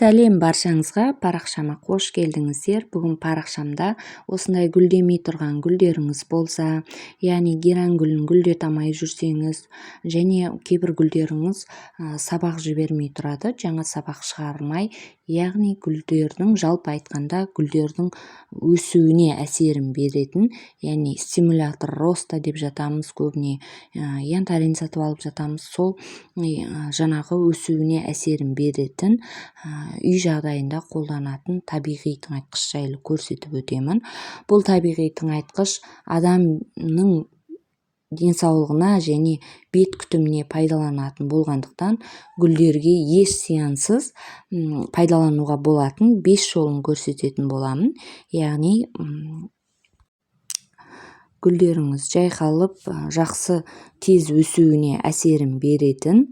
Сәлем баршаңызға, парақшама қош келдіңіздер. Бүгін парақшамда осындай гүлдемей тұрған гүлдеріңіз болса, яғни геран гүлін гүлдете жүрсеңіз, және кейбір гүлдеріңіз сабақ жібермей тұрады, жаңа сабақ шығармай, яғни гүлдердің жалпы айтқанда гүлдердің өсуіне әсерін беретін, яғни стимулятор роста деп жатамыз көбіне, янтарин сатып алып жатамыз, сол жаңағы өсуіне әсерін беретін үй жағдайында қолданатын табиғи тыңайтқыш жайлы көрсетіп өтемін. Бұл табиғи тыңайтқыш адамның денсаулығына және бет күтіміне пайдаланатын болғандықтан гүлдерге еш зиянсыз пайдалануға болатын 5 жолын көрсететін боламын. Яғни гүлдеріңіз жайқалып, жақсы тез өсуіне әсерін беретін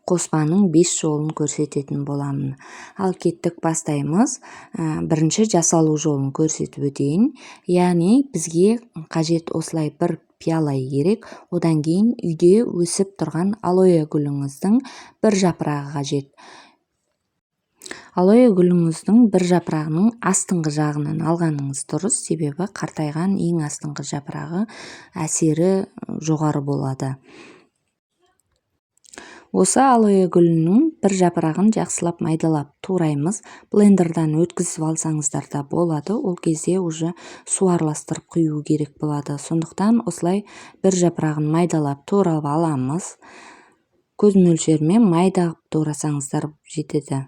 қоспаның 5 жолын көрсететін боламын. Ал кеттік бастаймыз. Бірінші жасалу жолын көрсетіп өтейін. Яғни бізге қажет осылай бір пиала керек. Одан кейін үйде өсіп тұрған алоэ гүліңіздің бір жапырағы қажет. Алоэ гүліңіздің бір жапырағының астыңғы жағынан алғаныңыз дұрыс, себебі қартайған ең астыңғы жапырағы әсері жоғары болады. Осы алоэ гүлінің бір жапырағын жақсылап майдалап тураймыз. Блендердан өткізіп алсаңыздар да болады. Ол кезде уже су араластырып құю керек болады. Сондықтан осылай бір жапырағын майдалап турап аламыз. Көз мөлшерімен майда турасаңыздар жетеді.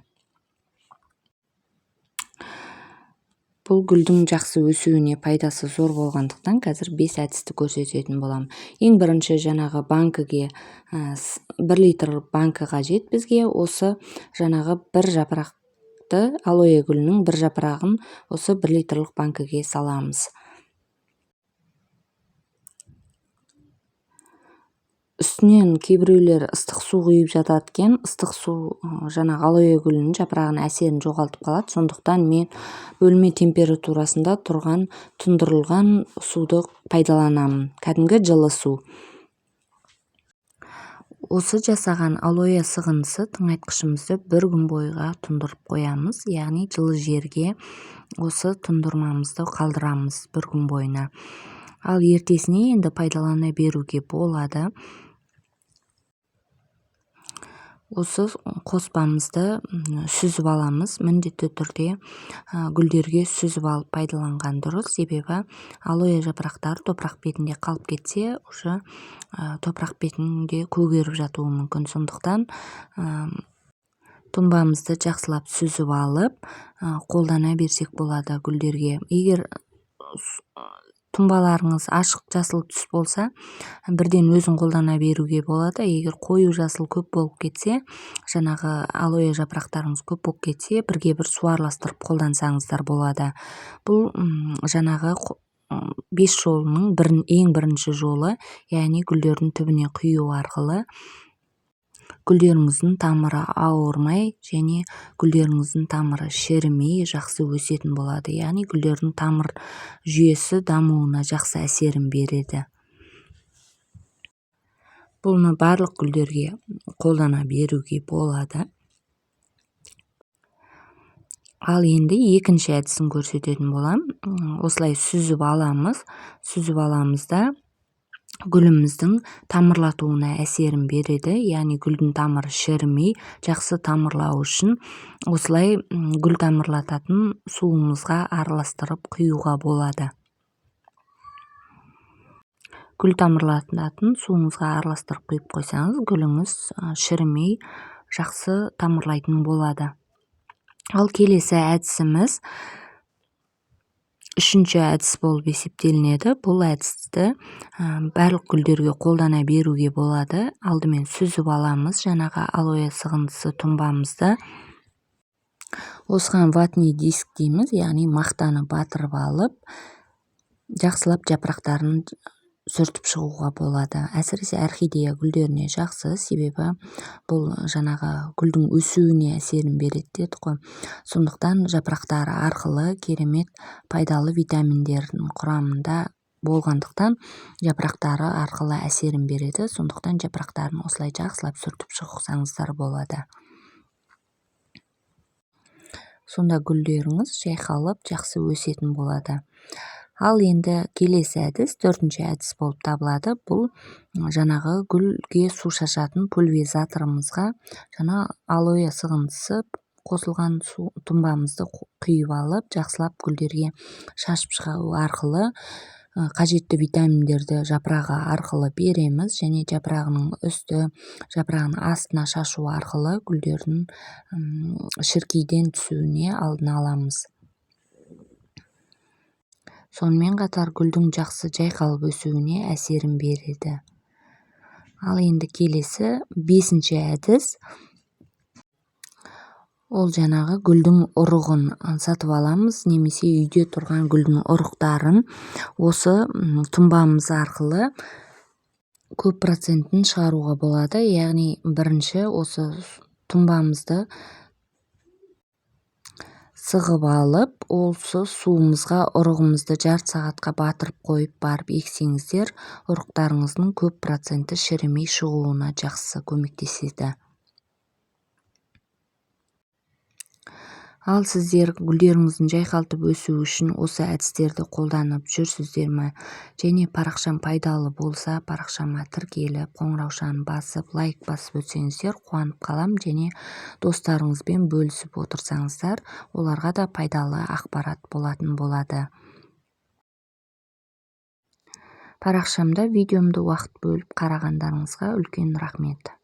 Бұл гүлдің жақсы өсуіне пайдасы зор болғандықтан қазір 5 әдісті көрсететін болам. Ең бірінші жаңағы банкіге 1 литр банкі қажет бізге. Осы жаңағы бір жапырақты алоэ гүлінің бір жапырағын осы 1 литрлік банкіге саламыз. Үстінен кейбіреулер ыстық су құйып жатады екен. Ыстық су жаңағы алоэ гүлінің жапырағын әсерін жоғалтып қалады. Сондықтан мен бөлме температурасында тұрған тұндырылған суды пайдаланамын. Кәдімгі жылы су. Осы жасаған алоэ сығындысы тыңайтқышымызды 1 күн бойға тұндырып қоямыз. Яғни жылы жерге осы тұндырмамызды қалдырамыз 1 күн бойына. Ал ертесіне енді пайдалана беруге болады. Осы қоспамызды сүзіп аламыз. Міндетті түрде гүлдерге сүзіп алып пайдаланған дұрыс, себебі алоэ жапырақтары топырақ бетінде қалып кетсе, уже топырақ бетінде көгеріп жатуы мүмкін. Сондықтан тұнбамызды жақсылап сүзіп алып, қолдана берсек болады гүлдерге. Егер тұнбаларыңыз ашық жасыл түс болса, бірден өзін қолдана беруге болады. Егер қою жасыл көп болып кетсе, жаңағы алоэ жапырақтарыңыз көп болып кетсе, бірге бір су араластырып қолдансаңыздар болады. Бұл жаңағы 5 жолының ең бірінші жолы, яғни гүлдердің түбіне құю арқылы гүлдеріңіздің тамыры ауырмай және гүлдеріңіздің тамыры шірімей жақсы өсетін болады. Яғни гүлдердің тамыр жүйесі дамуына жақсы әсерін береді. Бұны барлық гүлдерге қолдана беруге болады. Ал енді екінші әдісін көрсететін болам. Осылай сүзіп аламыз. Сүзіп аламызда гүліміздің тамырлатуына әсерін береді. Яғни гүлдің тамыры шірімей, жақсы тамырлау үшін осылай гүл тамырлататын суымызға араластырып құюға болады. Гүл тамырлататын суыңызға араластырып құйып қойсаңыз, гүліңіз шірімей, жақсы тамырлайтын болады. Ал келесі әдісіміз үшінші әдіс болып есептелінеді. Бұл әдісті барлық гүлдерге қолдана беруге болады. Алдымен сүзіп аламыз жаңағы алоэ сығындысы тұнбамызды. Осыған ватный диск дейміз, яғни мақтаны батырып алып, жақсылап жапырақтарын сүртіп шығуға болады. Әсіресе орхидея гүлдеріне жақсы, себебі бұл жаңағы гүлдің өсуіне әсерін береді дедік қой. Сондықтан жапырақтары арқылы керемет пайдалы витаминдердің құрамында болғандықтан жапырақтары арқылы әсерін береді. Сондықтан жапырақтарын осылай жақсылап сүртіп шықсаңыздар болады. Сонда гүлдеріңіз жайқалып жақсы өсетін болады. Ал енді келесі әдіс, төртінші әдіс болып табылады. Бұл жаңағы гүлге су шашатын пульверизаторымызға жаңа алоэ сығындысы қосылған тұнбамызды құйып алып, жақсылап гүлдерге шашып шығару арқылы қажетті витаминдерді жапырағы арқылы береміз, және жапырағының үсті, жапырағының астына шашу арқылы гүлдердің шіркейден түсуіне алдын аламыз. Сонымен қатар гүлдің жақсы жайқалып өсуіне әсерін береді. Ал енді келесі бесінші әдіс. Ол жаңағы гүлдің ұрығын сатып аламыз, немесе үйде тұрған гүлдің ұрықтарын осы тұнбамыз арқылы көп процентін шығаруға болады. Яғни бірінші осы тұнбамызды сығып алып, осы суымызға ұрығымызды жарты сағатқа батырып қойып барып ексеңіздер, ұрықтарыңыздың көп проценті шірімей шығуына жақсы көмектеседі. Ал сіздер гүлдеріңіздің жайқалтып өсуі үшін осы әдістерді қолданып жүрсіздер ме? Және парақшам пайдалы болса, парақшама тіркеліп, қоңыраушаны басып, лайк басып өтсеңіздер қуанып қалам, және достарыңызбен бөлісіп отырсаңыздар, оларға да пайдалы ақпарат болатын болады. Парақшамда видеомды уақыт бөліп қарағандарыңызға үлкен рахмет.